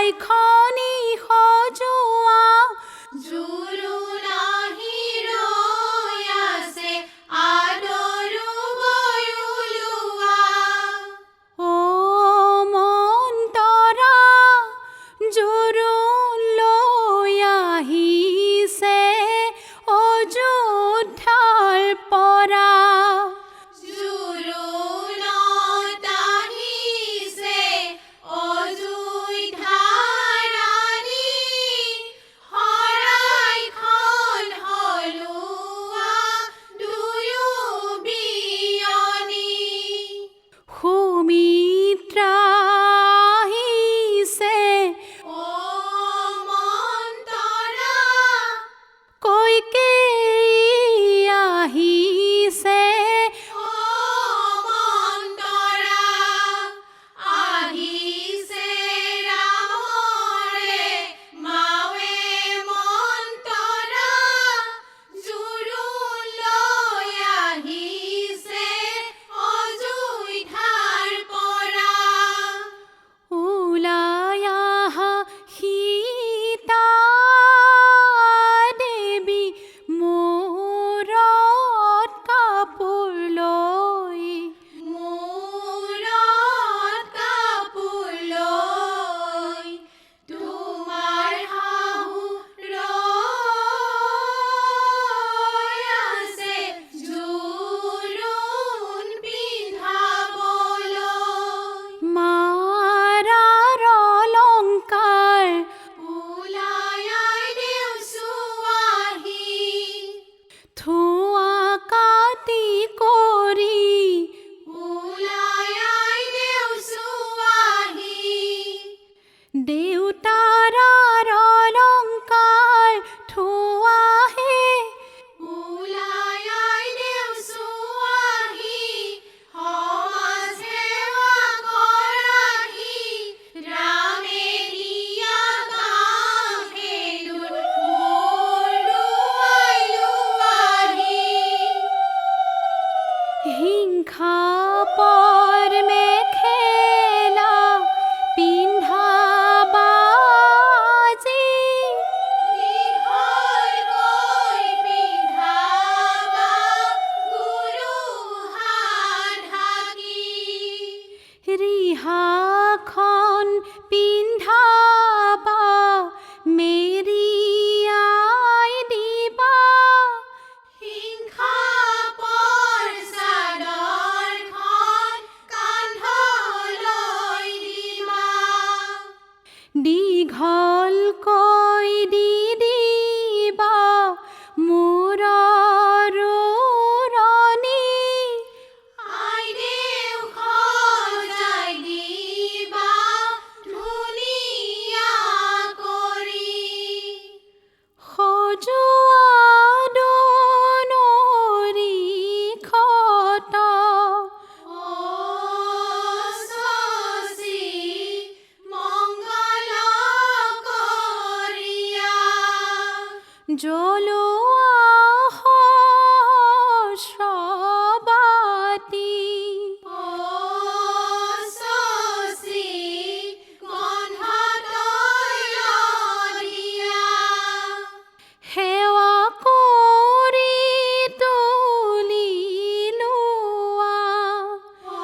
শৰাইখনি সজোৱা জোৰোণা হিৰৈ আছে আদৰো গৈ ওলোৱা। অ মন্তৰা জোৰোণ লৈ আহিছে অযোধ্যাৰ পৰা। জোৰোণত আহিছে অযোধ্যাৰ ৰাণী, শৰাইখন সলোৱা দুয়ো বিয়নী। সুমিত্ৰা আহিছে অ মন্তৰা কইকেয়ী আহিছে অ মন্তৰা, আহিছে ৰামৰে মাৱে মন্তৰা, জোৰোণ লৈ আহিছে অযোধ্যাৰ পৰা। ওলাই আহা সীতা দেৱী মূৰত কাপোৰ লৈ। মূৰত কাপোৰ লৈ তোমাৰ শাহু ৰৈ আছে জোৰোণ পিন্ধাবলৈ। মাৰাৰ অলংকাৰ ওলাই আই দেওচুৱাহি, ধোঁৱা কাটি কৰি ওলাই আই দেওচুৱাহি। দেউতাৰ অলংকাৰ ধোঁৱাহে ওলাই আই দেওচুৱাহি, সমাজ সেৱা কৰাহি, ৰামে দিয়া কাম সেইটোত মোৰ দুৱাই লোৱাহি। হিংসা পৰ মেখেলা পিন্ধাবা আজি। দীঘলকৈ পিন্ধাবা গুৰু হাত ঢাকি। ৰিহাখন পিন্ধাবা মেৰিয়াই দিবা। হিংসা পৰ চাদৰখন কান্ধলৈ দিবা। দীঘলকৈ দি দিবা মূৰৰ ওৰণি। আই দেও সজাই দিবা ধুনীয়া কৰি। সজোৱা দনৰি খট অ শশী মংগল কৰিয়া। জ্বলোৱা সহস্ৰবাতি। অ শশী গন্ধ তৈল দিয়া। সেৱা কৰি তুলি লোৱা। অ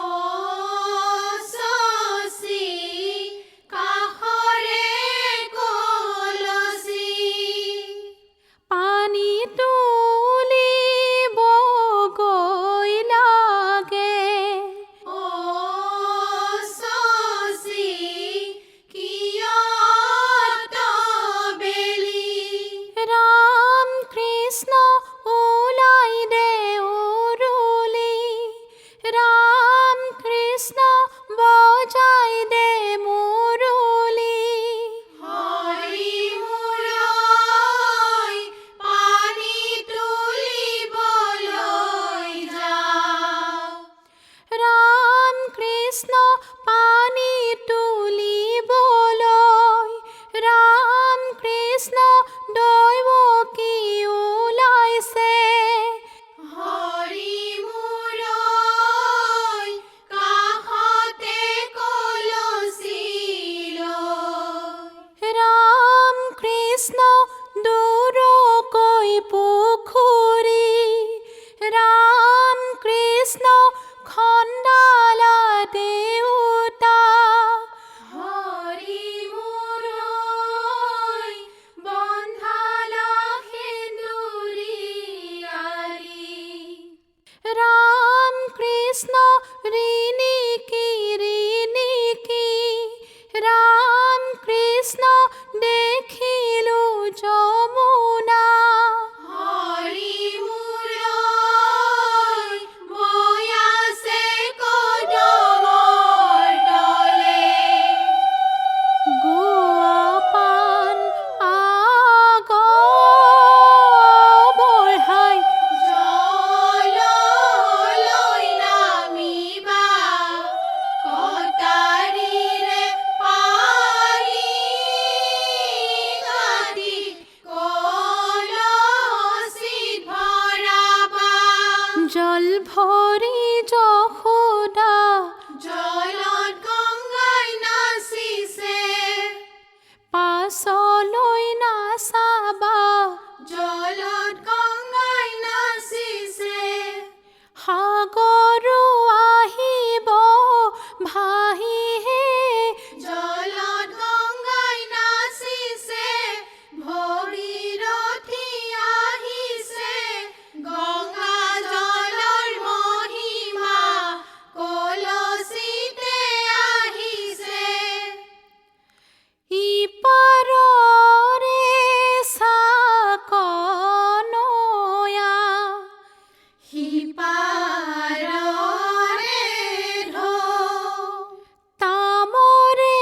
শশী কাষৰে কলচী। পানী দেখিলো যমুনা হৰি মূৰৈ বৈ আছে কদমৰ তলে। গোৱা পান বঢ়াই জললৈ নামিবা কটাৰীৰে পাৰি কাটি কলচীত ভৰাবা। জল ভৰি যশোদা জলত গংগাই নাচিছে পাছলৈ নাচাবা জলত গংগাই নাচিছে। সাগৰো আহিব ভাহি হে জলত গংগাই নাচিছে ভগীৰথী আহিছে। গংগা জলৰ মহিমা কলচীতে আহিছে। ইপাৰৰে চাকনয়া সিপাৰৰে ঢৌ তামৰে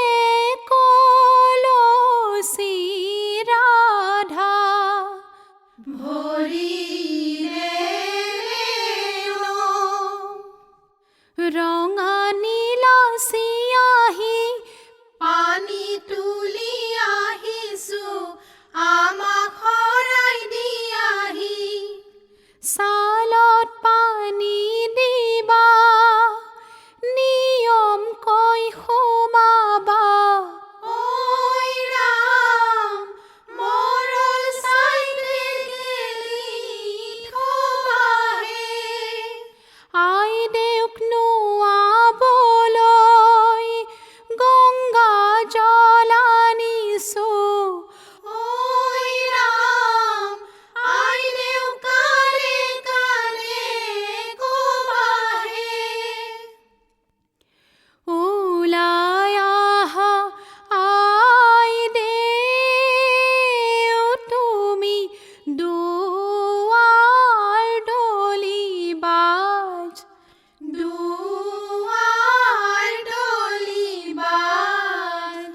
কলচী ৰাধা ভৰিৰে ৰঙা নীলা চিয়াহী পানী তুলি আহিছো আমাক শৰাই দিয়াহি। ছালত পানী দিবা নিয়ম কৈ সোমাবা ঐ ৰাম মৰল চাইতে গেলি থবাহে। আই দেউক নোৱাবলৈ গংগা জল আনিছো ঐ ৰাম আইনেও কালে কালে কবাহে। ওলাই আহা আই দেউ তুমি দুৱাৰ দলি বাজ দুৱাৰ দলি বাজ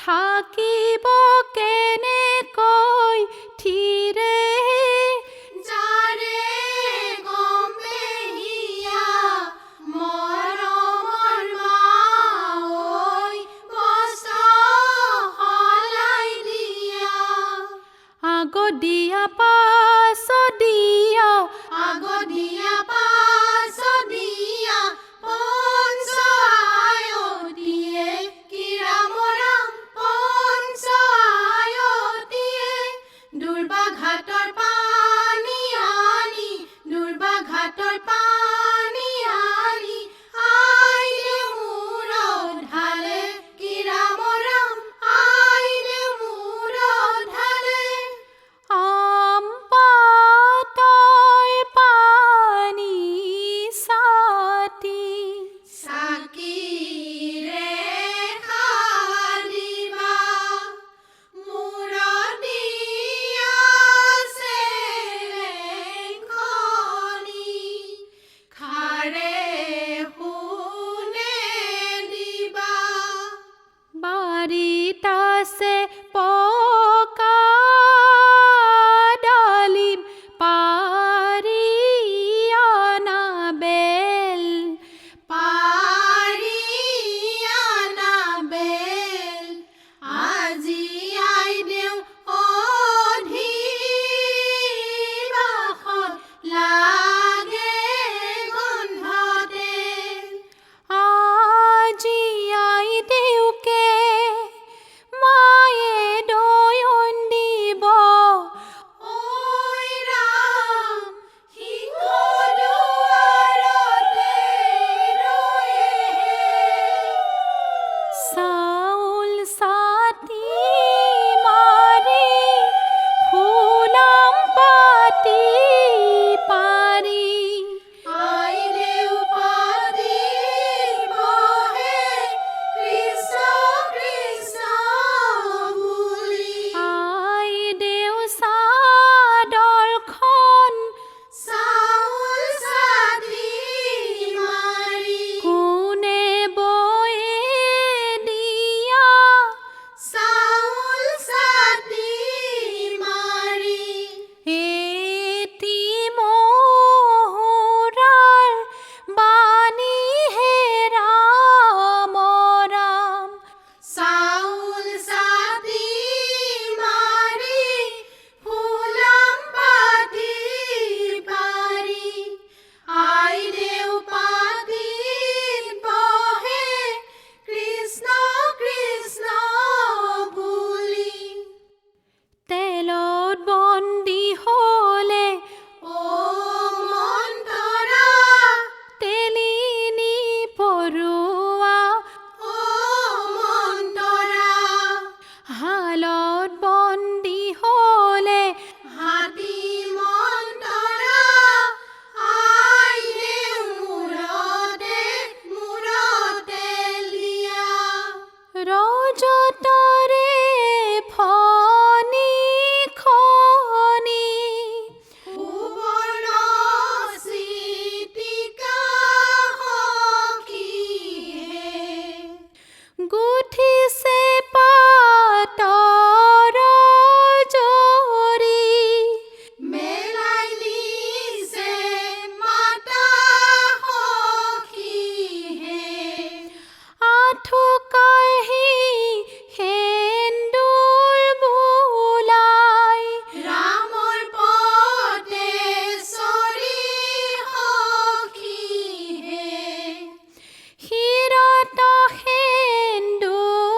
থাকিব কেনেকৈ থিৰে যাৰে গমে হিয়া মৰমৰ মাঐ বস্ত্ৰ সলাই দিয়া আগত দিয়া পাছত দিয়া আগত দিয়া পাছত দিয়া পঞ্চ আয়তিয়ে কিৰামৰাম পঞ্চ আয়তিয়ে দুৰ্বাঘাটৰ পানী আনি দুৰ্বাঘাটৰ পানী আনি আইলে মূৰত ঢালে কিৰামৰাম আইলে মূৰত ঢালে আম পাতৰ পানী ছাতি চাকিৰে সাৰিবা মূৰত দিয়া চেলেংখনি খাৰে সোণে দিবা বাৰীত আছে পকা ডালিম পাৰি অনা বেল পাৰি আনা বেল আজি আইদেউ অধিবাসত লাগে গন্ধতে আজি আইদেউকে মায়ে দয়ন দিব ঐ ৰাম সিংহ দুৱাৰতে ৰয়েহে চাউল ছাতি মাৰি ফুলাম পাতি পাৰি আইদেউ পাতি বহে কৃষ্ণ কৃষ্ণ বুলি আইদেউ চাদৰখন চাউল ছাতি মাৰি কোনে বয়ে দিয়া চাউল ছাতি মাৰি এটি মহুৰাৰ বাণী হে ৰাম ৰাম চাউল ছাতি মাৰি ফুলাম পাতি পাৰি আইদেউ পাতিত বহে কৃষ্ণ কৃষ্ণ বুলি তেলত বন্দী হ'লে ও মন্তৰা তেলিনি পৰুৱা ও মন্তৰা হালত বন্দী হ'লে হাতী মন্তৰা আইদেউ মূৰতে মূৰতে লিয়া ৰজতৰে ফণি খনি সুবৰ্ণ চিতিকা সখীহে গুঠিছে পাতৰ জৰি মেলাই দিছে মাতা সখীহে আঁঠু কাঢ়ি সেন্দুৰ বোলাই ৰামৰ পতে চৰি সখীহে শিৰত সেন্দুৰ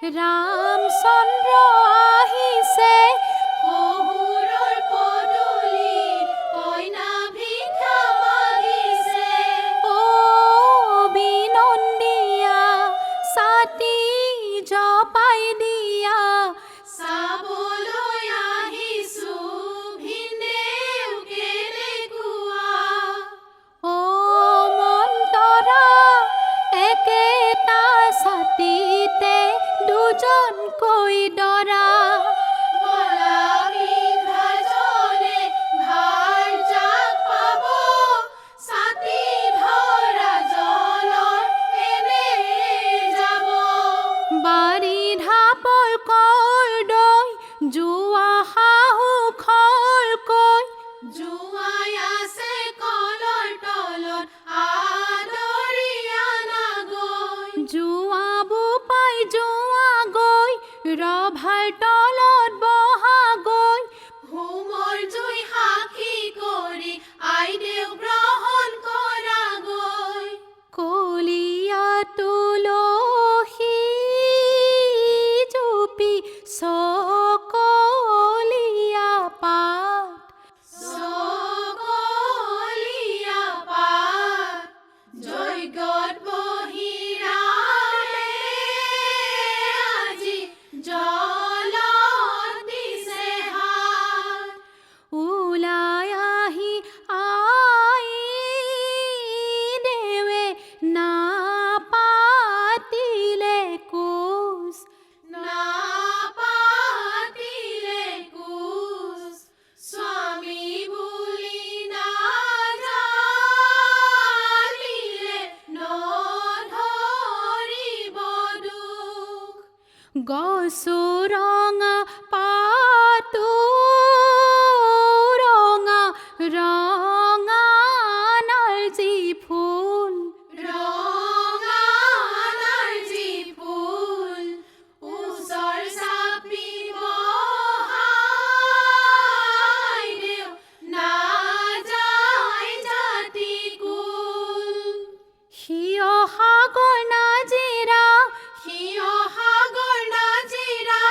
ৰামচন্দ্ৰ আহিছে শহুৰৰ পদূলিত কইনা ভিক্ষা মাগিছে। অ বিনন্দীয়া ছাতি জপাই দিয়া চাবলৈ আহিছো ভিনদেউ কেনেকুৱা। অ মন্তৰা একেটা ছাতিতে দুজনকৈ দৰা বলা বিভাজনে ভাৰ্যাক পাব ছাতি ধৰা জলৰ এনে যাব। বাৰী ঢাপৰ কৰ্দৈ যোৱা শাহু খৰকৈ জোঁৱাই আছে কলৰ তলত আদৰি আনা গৈ। যোৱা বোপাই যোৱা গৈ ৰভাৰ তলত বহা গৈ হোমৰ জুই সাক্ষী কৰি আইদেউ গ্ৰহণ কৰা গৈ। কলীয়া তুলসী জুপি চকলীয়া পাত চকলীয়া পাত যজ্ঞত বহি ৰামে আজি জলত দিছে হাত। ওলাই আহি আইদেৱে নাপাতিলে কোচ নাপাতিলে কোচ স্বামী বুলি নাজানিলে নধৰিব দুখ। গছো ৰঙা পাতো ৰঙা ৰঙা নাৰ্জী ফুল ৰঙা নাৰ্জী ফুল ওচৰ চাপি বহাই দেউ নাযায় জাতি কুল। সিয় সাগৰ নাজিৰা সিয় সাগৰ নাজিৰা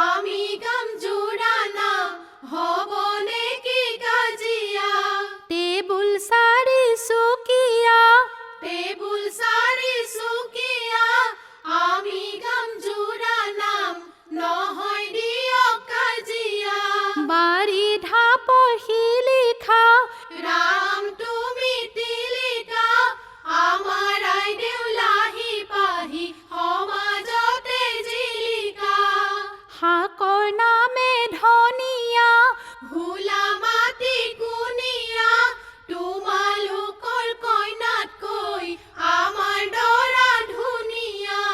আমি গাম জোৰা নাম হ'বনে কি কাজিয়া। টেবুল চাৰিচুকীয়া টেবুল চাৰিচুকীয়া আমি গাম জোৰা নাম নহয় দিয়ক কাজিয়া। বাৰী ঢাপৰ শিলিখা ৰাম তুমি তিলিকা আমাৰ আইদেউ লাহি পাহি সমাজতে জিলিকা। শাকৰ নামে ধনিয়া ভোলা মাটি কুনিয়া তোমালোকৰ কইনাতকৈ আমাৰ দৰা ধুনীয়া।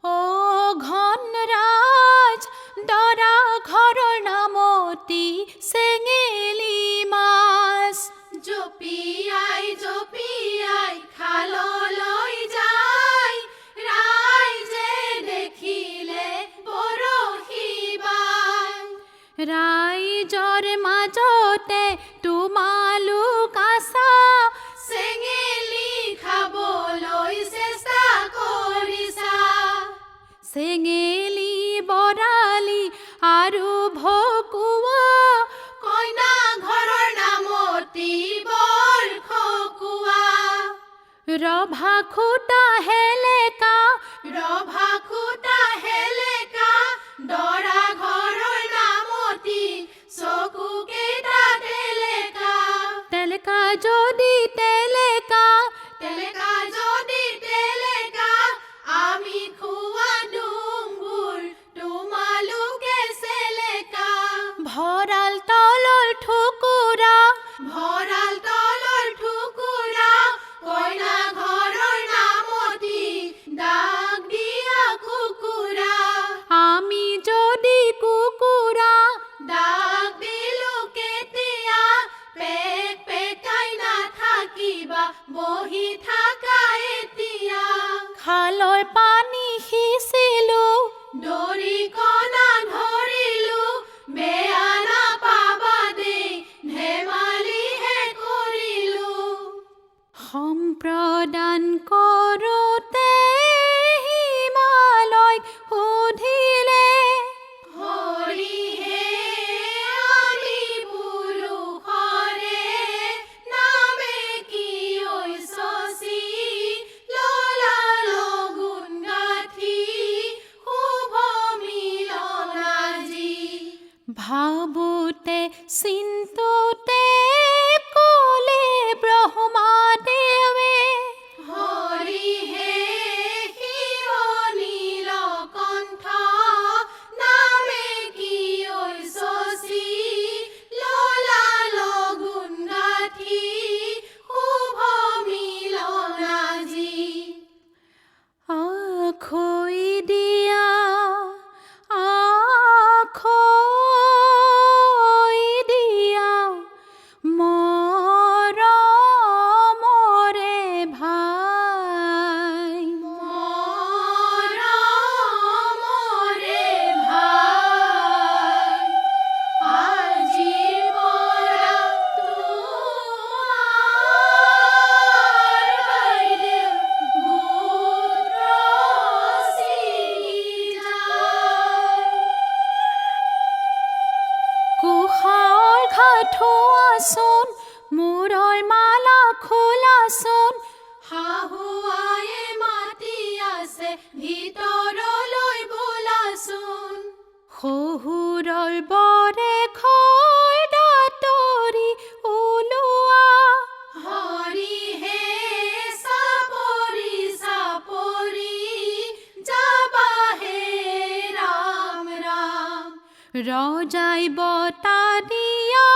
অ ঘনৰাজ দৰা ঘৰৰ নামতি চেঙেলী মাছ জপিয়াই জপিয়াই খাললৈ যায় ৰাইজে দেখিলে বৰশী বাই। ৰাইজৰ মাজতে তোমালোক আছা চেঙেলী খাবলৈ চেষ্টা কৰিছা। চেঙেলী বৰালি আৰু ভকুৱা কইনা ঘৰৰ নামতি বৰ খকুৱা। ৰভা খুটা হেলেকা ৰভা খুটা হেলেকা দৰা ঘৰৰ নামতি চকু কেইটা তেলেকা। তেলেকা যদি তেলেকা তেলেকা যদি তেলেকা আমি খোৱা ডুংগুৰ তোমালোকে চেলেকা। ভঁৰাল তলৰ ঠুকুৰা ভঁৰাল তলৰ ঠুকুৰা কইনা ঘৰৰ নামতি দাগ দিয়া কুকুৰা। আমি যদি কুকুৰা দাগ দিলো কেতিয়া পেক পেকাই নাথাকিবা বহি থাকা এতিয়া। খালৰ পানী সিঁচিলো দৰি কণা ধৰিলো বেয়া নাপাবা দেই ধেমালিহে কৰিলো। সম্প্ৰদান কৰোঁতে হিমালয়ক ভাবোতে চিন্তোতে ক'লে ব্ৰহ্মাদেৱে হৰি হে শিৱ নীলকণ্ঠ নামে কি ঐ শশী ললা লগুণ গাঁঠি শুভ মিলন আজি আখৈ দিয়া আখৈ দিয়া মৰমৰে ভাই মৰমৰে ভাই আজিৰ পৰা তোমাৰ বাইদেউ গোত্ৰ ছিগি যায় কুশাৰ ঘাটোৱাচোন মূৰৰ মালা খোলাচোন শাহুৱায়ে মাতি আছে ভিতৰলৈ বোলাচোন শহুৰৰ বৰে খৰ দাঁতৰি ওলোৱা হৰি হে চাপৰি চাপৰি যাবা হে ৰাম ৰাম ৰজাই বতা দিয়া